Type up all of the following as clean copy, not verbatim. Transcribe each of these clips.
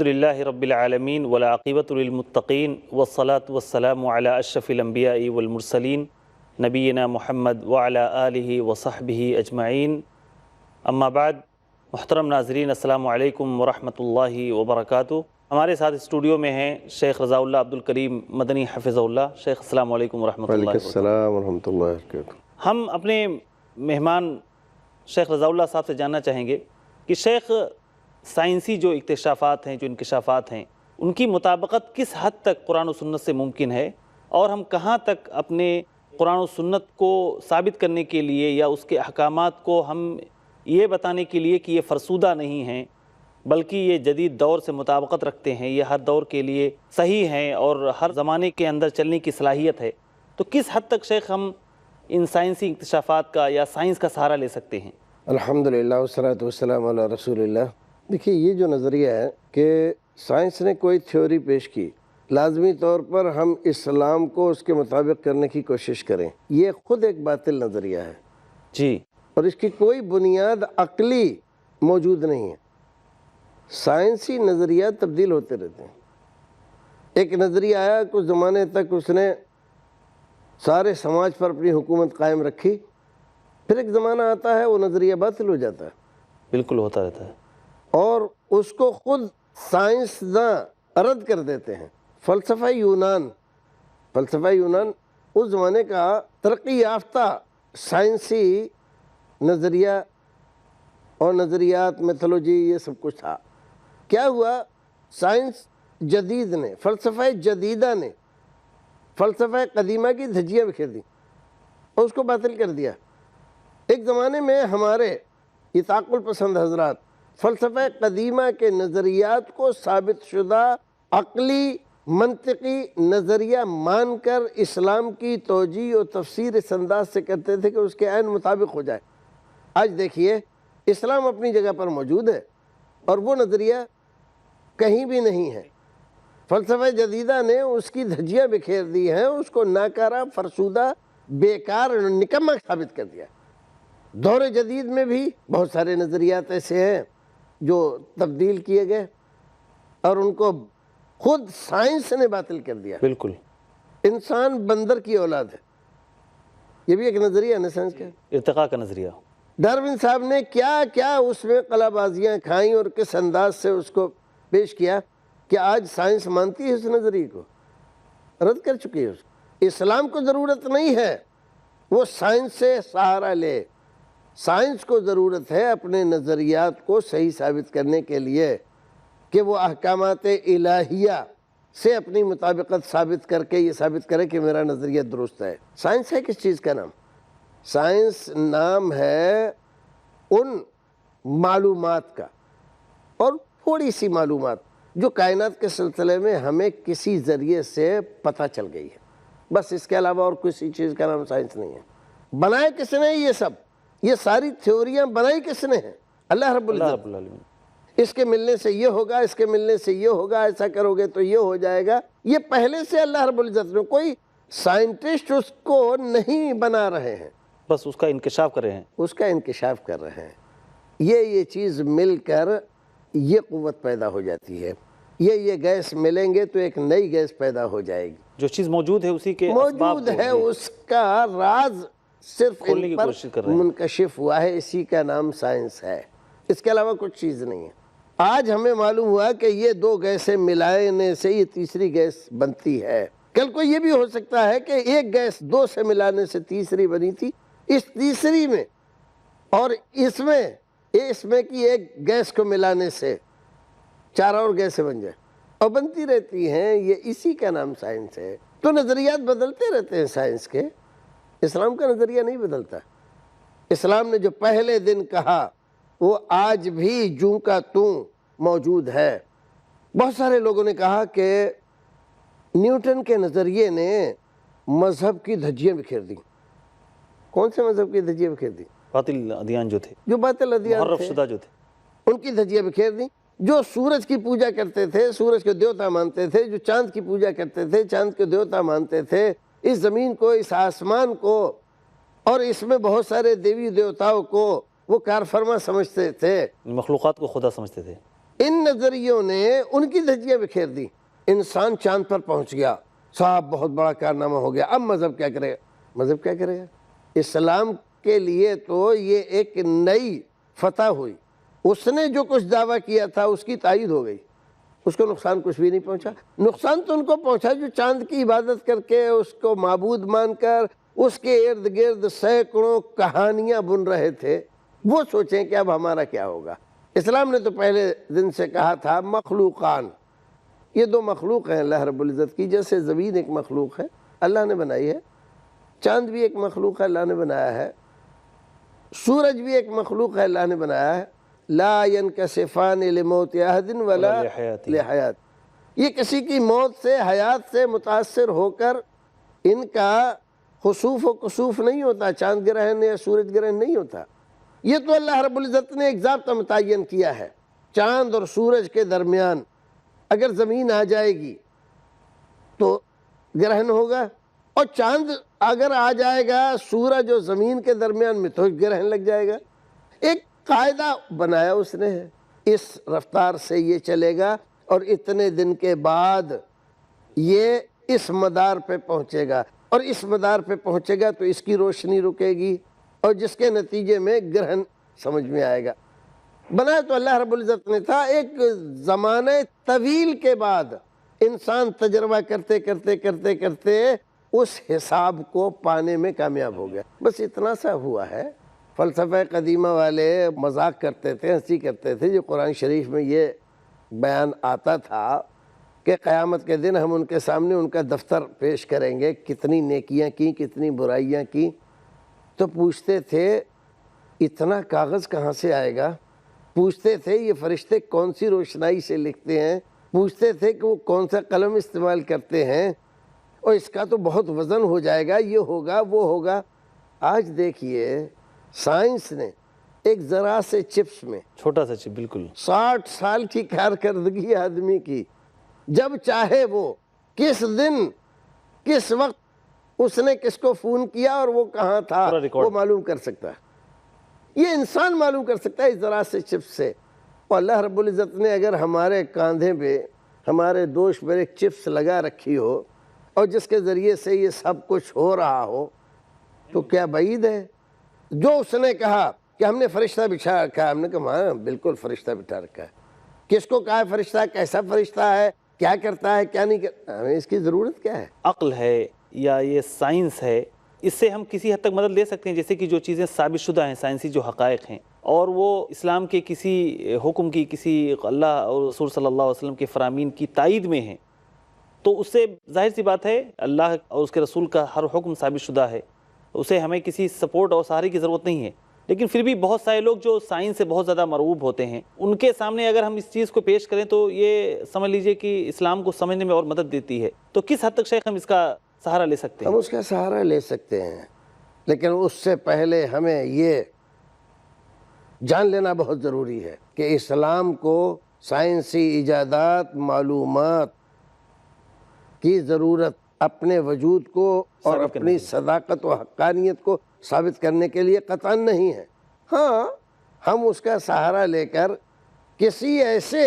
الحمدللہ رب العالمین والعاقبۃ للمتقین والصلاة والسلام علی اشرف الانبیاء والمرسلین نبینا محمد وعلی آلہ وصحبہ اجمعین، اما بعد۔ محترم ناظرین، السلام علیکم ورحمۃ اللہ وبرکاتہ۔ ہمارے ساتھ اسٹوڈیو میں ہیں شیخ رضا اللہ عبدالکریم مدنی حفظہ اللہ۔ شیخ السلام علیکم ورحمۃ اللہ وبرکاتہ۔ السلام ورحمۃ اللہ وبرکاتہ۔ ہم اپنے مہمان شیخ رضا اللہ صاحب سے جاننا چاہیں گے کہ شیخ، سائنسی جو اکتشافات ہیں، جو انکشافات ہیں، ان کی مطابقت کس حد تک قرآن و سنت سے ممکن ہے، اور ہم کہاں تک اپنے قرآن و سنت کو ثابت کرنے کے لیے یا اس کے احکامات کو ہم یہ بتانے کے لیے کہ یہ فرسودہ نہیں ہیں بلکہ یہ جدید دور سے مطابقت رکھتے ہیں، یہ ہر دور کے لیے صحیح ہیں اور ہر زمانے کے اندر چلنے کی صلاحیت ہے، تو کس حد تک شیخ ہم ان سائنسی انکشافات کا یا سائنس کا سہارا لے سکتے ہیں؟ الحمدللہ والصلاۃ والسلام علی رسول اللہ۔ دیکھیے، یہ جو نظریہ ہے کہ سائنس نے کوئی تھیوری پیش کی، لازمی طور پر ہم اسلام کو اس کے مطابق کرنے کی کوشش کریں، یہ خود ایک باطل نظریہ ہے جی، اور اس کی کوئی بنیاد عقلی موجود نہیں ہے۔ سائنسی نظریات تبدیل ہوتے رہتے ہیں۔ ایک نظریہ آیا، کچھ زمانے تک اس نے سارے سماج پر اپنی حکومت قائم رکھی، پھر ایک زمانہ آتا ہے وہ نظریہ باطل ہو جاتا ہے، بالکل ہوتا رہتا ہے، اور اس کو خود سائنسداں رد کر دیتے ہیں۔ فلسفہ یونان اس زمانے کا ترقی یافتہ سائنسی نظریہ اور نظریات، میتھولوجی، یہ سب کچھ تھا۔ کیا ہوا؟ سائنس جدید نے، فلسفہ جدیدہ نے فلسفہ قدیمہ کی دھجیاں بکھیر دی اور اس کو باطل کر دیا۔ ایک زمانے میں ہمارے یہ تعقل پسند حضرات فلسفہ قدیمہ کے نظریات کو ثابت شدہ عقلی منطقی نظریہ مان کر اسلام کی توجیہ و تفسیر اس انداز سے کرتے تھے کہ اس کے عین مطابق ہو جائے۔ آج دیکھیے، اسلام اپنی جگہ پر موجود ہے اور وہ نظریہ کہیں بھی نہیں ہے۔ فلسفہ جدیدہ نے اس کی دھجیاں بکھیر دی ہیں، اس کو ناکارہ، فرسودہ، بیکار، نکما ثابت کر دیا۔ دور جدید میں بھی بہت سارے نظریات ایسے ہیں جو تبدیل کیے گئے اور ان کو خود سائنس نے باطل کر دیا۔ بالکل، انسان بندر کی اولاد ہے، یہ بھی ایک نظریہ ہے سائنس کا، ارتقاء کا نظریہ۔ ڈارون صاحب نے کیا کیا اس میں قلع بازیاں کھائیں اور کس انداز سے اس کو پیش کیا کہ آج سائنس مانتی ہے اس نظریے کو، رد کر چکی ہے۔ اسلام کو ضرورت نہیں ہے وہ سائنس سے سہارا لے، سائنس کو ضرورت ہے اپنے نظریات کو صحیح ثابت کرنے کے لیے کہ وہ احکامات الہیہ سے اپنی مطابقت ثابت کر کے یہ ثابت کرے کہ میرا نظریہ درست ہے۔ سائنس ہے کس چیز کا نام؟ سائنس نام ہے ان معلومات کا، اور تھوڑی سی معلومات جو کائنات کے سلسلے میں ہمیں کسی ذریعے سے پتہ چل گئی ہے، بس اس کے علاوہ اور کسی چیز کا نام سائنس نہیں ہے۔ بنائے کس نے یہ ساری تھیوریاں بنائی کس نے ہیں؟ اللہ رب العالمین۔ اس کے ملنے سے یہ ہوگا، اس کے ملنے سے یہ ہوگا، ایسا کرو گے تو یہ ہو جائے گا، یہ پہلے سے اللہ رب العزت نے، کوئی سائنٹسٹ اس کو نہیں بنا رہے ہیں، بس اس کا انکشاف کر رہے ہیں، اس کا انکشاف کر رہے ہیں۔ یہ چیز مل کر یہ قوت پیدا ہو جاتی ہے، یہ گیس ملیں گے تو ایک نئی گیس پیدا ہو جائے گی۔ جو چیز موجود ہے اسی کے موجود ہے، اس کا راز صرف ان پر منکشف ہوا ہے، اسی کا نام سائنس ہے، اس کے علاوہ کچھ چیز نہیں ہے۔ آج ہمیں معلوم ہوا کہ یہ دو گیسیں ملانے سے یہ تیسری گیس بنتی ہے، کل کو یہ بھی ہو سکتا ہے کہ ایک گیس دو سے ملانے سے تیسری بنی تھی، اس تیسری میں اور اس میں کی ایک گیس کو ملانے سے چار اور گیسیں بن جائیں اور بنتی رہتی ہیں، یہ اسی کا نام سائنس ہے۔ تو نظریات بدلتے رہتے ہیں سائنس کے، اسلام کا نظریہ نہیں بدلتا۔ اسلام نے جو پہلے دن کہا وہ آج بھی جوں کا توں موجود ہے۔ بہت سارے لوگوں نے کہا کہ نیوٹن کے نظریے نے مذہب کی دھجیاں بکھیر دی۔ کون سے مذہب کی دھجیاں بکھیر دی؟ باطل ادیان جو تھے، جو باطل ادیان محرف تھے، شدہ جو تھے، ان کی دھجیاں بکھیر دی۔ جو سورج کی پوجا کرتے تھے، سورج کو دیوتا مانتے تھے، جو چاند کی پوجا کرتے تھے، چاند کو دیوتا مانتے تھے، اس زمین کو، اس آسمان کو اور اس میں بہت سارے دیوی دیوتاؤں کو وہ کار فرما سمجھتے تھے، مخلوقات کو خدا سمجھتے تھے۔ ان نظریوں نے ان کی دھجیاں بکھیر دی. انسان چاند پر پہنچ گیا، صاحب بہت بڑا کارنامہ ہو گیا، اب مذہب کیا کرے گا؟ مذہب کیا کرے گا؟ اسلام کے لیے تو یہ ایک نئی فتح ہوئی. اس نے جو کچھ دعویٰ کیا تھا اس کی تائید ہو گئی، اس کو نقصان کچھ بھی نہیں پہنچا. نقصان تو ان کو پہنچا جو چاند کی عبادت کر کے اس کو معبود مان کر اس کے ارد گرد سینکڑوں کہانیاں بن رہے تھے. وہ سوچیں کہ اب ہمارا کیا ہوگا. اسلام نے تو پہلے دن سے کہا تھا مخلوقان، یہ دو مخلوق ہیں اللہ رب العزت کی. جیسے زمین ایک مخلوق ہے اللہ نے بنائی ہے، چاند بھی ایک مخلوق ہے اللہ نے بنایا ہے، سورج بھی ایک مخلوق ہے اللہ نے بنایا ہے. لا ينکسفان لموت احد ولا لحیات، یہ کسی کی موت سے حیات سے متاثر ہو کر ان کا خسوف و کسوف نہیں ہوتا، چاند گرہن یا سورج گرہن نہیں ہوتا. یہ تو اللہ رب العزت نے ایک ضابطہ متعین کیا ہے. چاند اور سورج کے درمیان اگر زمین آ جائے گی تو گرہن ہوگا، اور چاند اگر آ جائے گا سورج اور زمین کے درمیان میں تو گرہن لگ جائے گا. ایک قاعدہ بنایا اس نے ہے، اس رفتار سے یہ چلے گا اور اتنے دن کے بعد یہ اس مدار پہ پہنچے گا، اور اس مدار پہ پہنچے گا تو اس کی روشنی رکے گی، اور جس کے نتیجے میں گرہن سمجھ میں آئے گا. بنایا تو اللہ رب العزت نے تھا. ایک زمانے طویل کے بعد انسان تجربہ کرتے کرتے کرتے کرتے اس حساب کو پانے میں کامیاب ہو گیا. بس اتنا سا ہوا ہے. فلسفہ قدیمہ والے مذاق کرتے تھے، ہنسی کرتے تھے. جو قرآن شریف میں یہ بیان آتا تھا کہ قیامت کے دن ہم ان کے سامنے ان کا دفتر پیش کریں گے، کتنی نیکیاں کی کتنی برائیاں کی، تو پوچھتے تھے اتنا کاغذ کہاں سے آئے گا؟ پوچھتے تھے یہ فرشتے کون سی روشنائی سے لکھتے ہیں؟ پوچھتے تھے کہ وہ کون سا قلم استعمال کرتے ہیں؟ اور اس کا تو بہت وزن ہو جائے گا، یہ ہوگا وہ ہوگا. آج دیکھیے سائنس نے ایک ذرا سے چپس میں، چھوٹا سا چپ، بالکل 60 سال کی کارکردگی آدمی کی، جب چاہے وہ کس دن کس وقت اس نے کس کو فون کیا اور وہ کہاں تھا وہ معلوم کر سکتا ہے. یہ انسان معلوم کر سکتا ہے اس ذرا سے چپس سے. اور اللہ رب العزت نے اگر ہمارے کاندھے پہ ہمارے دوش پر ایک چپس لگا رکھی ہو اور جس کے ذریعے سے یہ سب کچھ ہو رہا ہو تو کیا بعید ہے؟ جو اس نے کہا کہ ہم نے فرشتہ بچھا رکھا ہے، ہم نے کہا ہاں بالکل فرشتہ بٹھا رکھا ہے. کس کو کہا ہے فرشتہ، کیسا فرشتہ ہے، کیا کرتا ہے کیا نہیں کرتا، ہمیں اس کی ضرورت کیا ہے؟ عقل ہے یا یہ سائنس ہے، اس سے ہم کسی حد تک مدد لے سکتے ہیں. جیسے کہ جو چیزیں ثابت شدہ ہیں، سائنسی جو حقائق ہیں، اور وہ اسلام کے کسی حکم کی، کسی اللہ اور رسول صلی اللہ علیہ وسلم کے فرامین کی تائید میں ہیں، تو اس سے ظاہر سی بات ہے اللہ اور اس کے رسول کا ہر حکم ثابت شدہ ہے، اسے ہمیں کسی سپورٹ اور سہارے کی ضرورت نہیں ہے. لیکن پھر بھی بہت سارے لوگ جو سائنس سے بہت زیادہ مرعوب ہوتے ہیں، ان کے سامنے اگر ہم اس چیز کو پیش کریں تو یہ سمجھ لیجئے کہ اسلام کو سمجھنے میں اور مدد دیتی ہے. تو کس حد تک شیخ ہم اس کا سہارا لے سکتے ہیں؟ ہم اس کا سہارا لے سکتے ہیں، لیکن اس سے پہلے ہمیں یہ جان لینا بہت ضروری ہے کہ اسلام کو سائنسی ایجادات، معلومات کی ضرورت اپنے وجود کو اور اپنی صداقت و حقانیت کو ثابت کرنے کے لیے قطعاً نہیں ہے. ہاں ہم اس کا سہارا لے کر کسی ایسے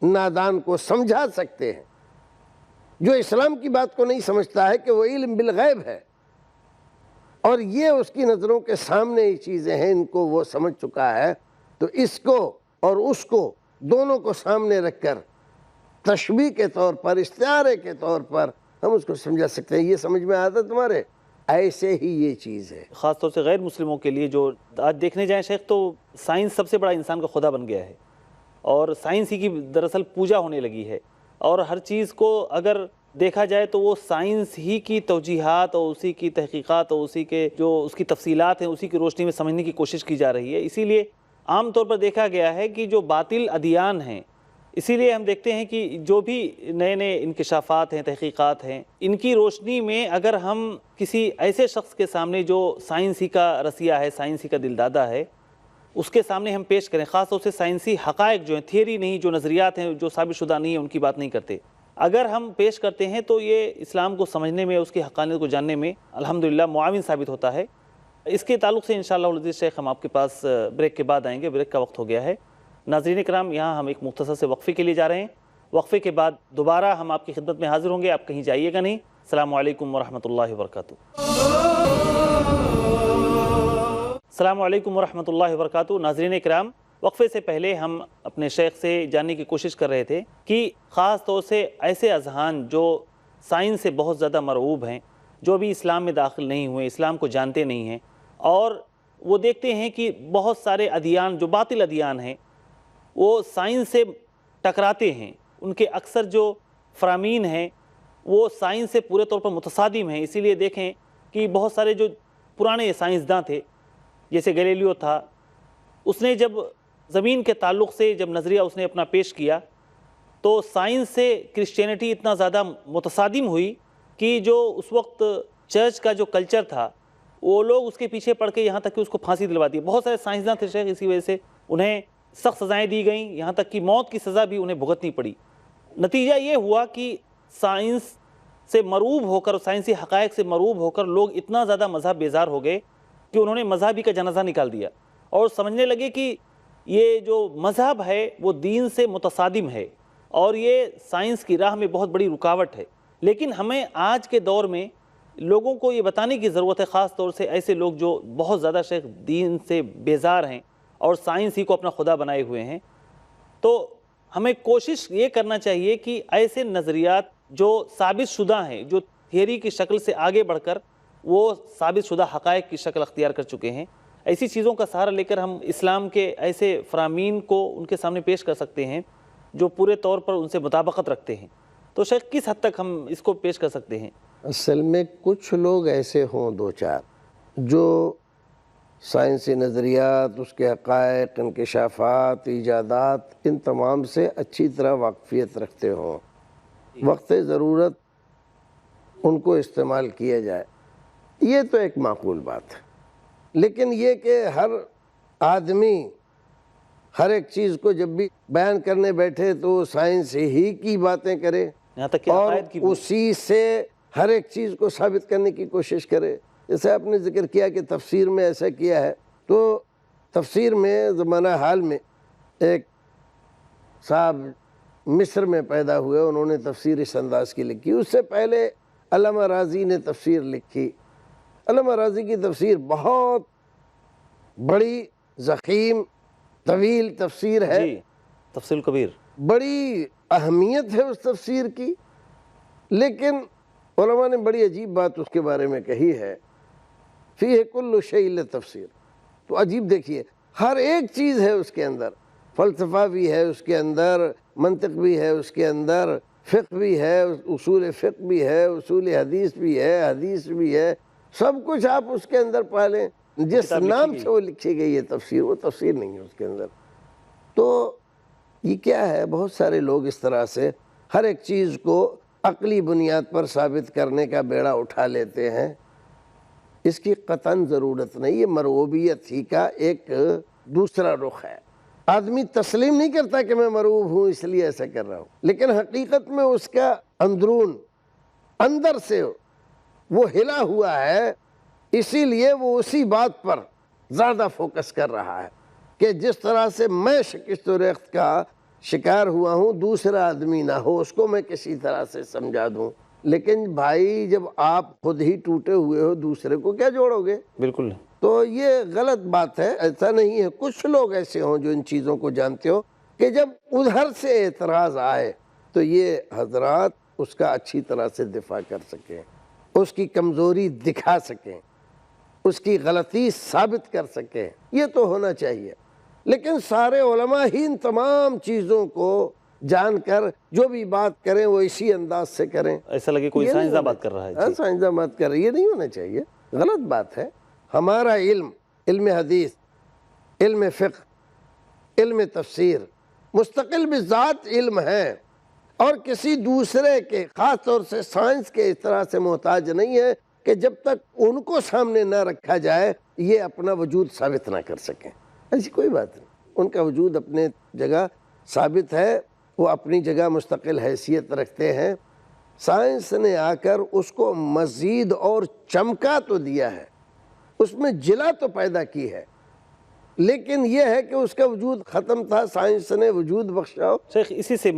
نادان کو سمجھا سکتے ہیں جو اسلام کی بات کو نہیں سمجھتا ہے کہ وہ علم بالغیب ہے، اور یہ اس کی نظروں کے سامنے یہ چیزیں ہیں، ان کو وہ سمجھ چکا ہے. تو اس کو اور اس کو دونوں کو سامنے رکھ کر تشبیہ کے طور پر، استعارے کے طور پر ہم اس کو سمجھا سکتے ہیں. یہ سمجھ میں آتا تمہارے؟ ایسے ہی یہ چیز ہے. خاص طور سے غیر مسلموں کے لیے جو آج دیکھنے جائیں شیخ، تو سائنس سب سے بڑا انسان کا خدا بن گیا ہے، اور سائنس ہی کی دراصل پوجا ہونے لگی ہے. اور ہر چیز کو اگر دیکھا جائے تو وہ سائنس ہی کی توجیحات اور اسی کی تحقیقات اور اسی کے جو اس کی تفصیلات ہیں اسی کی روشنی میں سمجھنے کی کوشش کی جا رہی ہے. اسی لیے عام طور پر دیکھا گیا ہے کہ جو باطل ادیان ہیں، اسی لیے ہم دیکھتے ہیں کہ جو بھی نئے نئے انکشافات ہیں، تحقیقات ہیں، ان کی روشنی میں اگر ہم کسی ایسے شخص کے سامنے جو سائنس ہی کا رسیہ ہے، سائنس ہی کا دلدادہ ہے، اس کے سامنے ہم پیش کریں، خاص طور سے سائنسی حقائق جو ہیں، تھیوری نہیں، جو نظریات ہیں جو ثابت شدہ نہیں ہیں ان کی بات نہیں کرتے، اگر ہم پیش کرتے ہیں تو یہ اسلام کو سمجھنے میں، اس کی حقانیت کو جاننے میں الحمدللہ معاون ثابت ہوتا ہے. اس کے تعلق سے انشاءاللہ العزیز شیخ ہم آپ کے پاس بریک کے بعد آئیں گے. بریک کا وقت ہو گیا ہے. ناظرین کرام، یہاں ہم ایک مختصر سے وقفے کے لیے جا رہے ہیں. وقفے کے بعد دوبارہ ہم آپ کی خدمت میں حاضر ہوں گے. آپ کہیں جائیے گا نہیں. السلام علیکم ورحمۃ اللہ وبرکاتہ. السلام علیکم ورحمۃ اللہ وبرکاتہ. ناظرین کرام، وقفے سے پہلے ہم اپنے شیخ سے جاننے کی کوشش کر رہے تھے کہ خاص طور سے ایسے اذہان جو سائنس سے بہت زیادہ مرعوب ہیں، جو ابھی اسلام میں داخل نہیں ہوئے، اسلام کو جانتے نہیں ہیں، اور وہ دیکھتے ہیں کہ بہت سارے ادیان جو باطل ادیان ہیں وہ سائنس سے ٹکراتے ہیں. ان کے اکثر جو فرامین ہیں وہ سائنس سے پورے طور پر متصادم ہیں. اسی لیے دیکھیں کہ بہت سارے جو پرانے سائنسداں تھے، جیسے گیلیلیو تھا، اس نے جب زمین کے تعلق سے جب نظریہ اس نے اپنا پیش کیا تو سائنس سے کرسچینٹی اتنا زیادہ متصادم ہوئی کہ جو اس وقت چرچ کا جو کلچر تھا وہ لوگ اس کے پیچھے پڑ کے یہاں تک کہ اس کو پھانسی دلوا دی. بہت سارے سائنسداں تھے شیخ، اسی وجہ سے انہیں سخت سزائیں دی گئیں، یہاں تک کہ موت کی سزا بھی انہیں بھگتنی پڑی. نتیجہ یہ ہوا کہ سائنس سے مرعوب ہو کر، سائنسی حقائق سے مرعوب ہو کر لوگ اتنا زیادہ مذہب بیزار ہو گئے کہ انہوں نے مذہبی کا جنازہ نکال دیا اور سمجھنے لگے کہ یہ جو مذہب ہے وہ دین سے متصادم ہے اور یہ سائنس کی راہ میں بہت بڑی رکاوٹ ہے. لیکن ہمیں آج کے دور میں لوگوں کو یہ بتانے کی ضرورت ہے، خاص طور سے ایسے لوگ جو بہت زیادہ شیخ دین سے بیزار ہیں اور سائنس ہی کو اپنا خدا بنائے ہوئے ہیں. تو ہمیں کوشش یہ کرنا چاہیے کہ ایسے نظریات جو ثابت شدہ ہیں، جو تھیوری کی شکل سے آگے بڑھ کر وہ ثابت شدہ حقائق کی شکل اختیار کر چکے ہیں، ایسی چیزوں کا سہارا لے کر ہم اسلام کے ایسے فرامین کو ان کے سامنے پیش کر سکتے ہیں جو پورے طور پر ان سے مطابقت رکھتے ہیں. تو شیخ کس حد تک ہم اس کو پیش کر سکتے ہیں؟ اصل میں کچھ لوگ ایسے ہوں دو چار جو سائنسی نظریات، اس کے حقائق، انکشافات، ایجادات، ان تمام سے اچھی طرح واقفیت رکھتے ہوں، وقت ضرورت ان کو استعمال کیا جائے، یہ تو ایک معقول بات ہے. لیکن یہ کہ ہر آدمی ہر ایک چیز کو جب بھی بیان کرنے بیٹھے تو سائنس ہی کی باتیں کرے یہاں تک کہ اور عقائد کی اسی سے ہر ایک چیز کو ثابت کرنے کی کوشش کرے. جیسے آپ نے ذکر کیا کہ تفسیر میں ایسا کیا ہے، تو تفسیر میں زمانہ حال میں ایک صاحب مصر میں پیدا ہوئے، انہوں نے تفسیر اس انداز کی لکھی. اس سے پہلے علامہ راضی نے تفسیر لکھی. علامہ راضی کی تفسیر بہت بڑی ضخیم طویل تفسیر ہے، جی، تفسیر کبیر، بڑی اہمیت ہے اس تفسیر کی. لیکن علماء نے بڑی عجیب بات اس کے بارے میں کہی ہے، فیہ کل شیء تفسیر. تو عجیب دیکھیے، ہر ایک چیز ہے اس کے اندر، فلسفہ بھی ہے اس کے اندر، منطق بھی ہے اس کے اندر، فقہ بھی ہے، اصول فقہ بھی ہے، اصول حدیث بھی ہے، حدیث بھی ہے، سب کچھ آپ اس کے اندر پالیں. جس نام سے وہ لکھی گئی ہے تفسیر، وہ تفسیر نہیں ہے اس کے اندر. تو یہ کیا ہے، بہت سارے لوگ اس طرح سے ہر ایک چیز کو عقلی بنیاد پر ثابت کرنے کا بیڑا اٹھا لیتے ہیں. اس کی قطعاً ضرورت نہیں، یہ مرغوبیت ہی کا ایک دوسرا رخ ہے. آدمی تسلیم نہیں کرتا کہ میں مرغوب ہوں اس لیے ایسا کر رہا ہوں، لیکن حقیقت میں اس کا اندرون اندر سے وہ ہلا ہوا ہے، اسی لیے وہ اسی بات پر زیادہ فوکس کر رہا ہے کہ جس طرح سے میں شکست و ریخت کا شکار ہوا ہوں دوسرا آدمی نہ ہو، اس کو میں کسی طرح سے سمجھا دوں. لیکن بھائی جب آپ خود ہی ٹوٹے ہوئے ہو دوسرے کو کیا جوڑو گے؟ بالکل. تو یہ غلط بات ہے، ایسا نہیں ہے. کچھ لوگ ایسے ہوں جو ان چیزوں کو جانتے ہو کہ جب ادھر سے اعتراض آئے تو یہ حضرات اس کا اچھی طرح سے دفاع کر سکیں، اس کی کمزوری دکھا سکیں، اس کی غلطی ثابت کر سکیں. یہ تو ہونا چاہیے. لیکن سارے علماء ہی ان تمام چیزوں کو جان کر جو بھی بات کریں وہ اسی انداز سے کریں، ایسا لگے کوئی سائنسداں بات کر رہا ہے. سائنسداں بات کر رہا ہے، یہ نہیں ہونا چاہیے، غلط بات ہے. ہمارا علم، علم حدیث، علم فقہ، علم تفسیر مستقل بذات علم ہے اور کسی دوسرے کے، خاص طور سے سائنس کے اس طرح سے محتاج نہیں ہے کہ جب تک ان کو سامنے نہ رکھا جائے یہ اپنا وجود ثابت نہ کر سکیں. ایسی کوئی بات نہیں، ان کا وجود اپنے جگہ ثابت ہے، وہ اپنی جگہ مستقل حیثیت رکھتے ہیں. سائنس نے آ کر اس کو مزید اور چمکا تو دیا ہے، اس میں جلا تو پیدا کی ہے، لیکن یہ ہے کہ اس کا وجود ختم تھا، سائنس نے وجود بخشا. شیخ اسی سے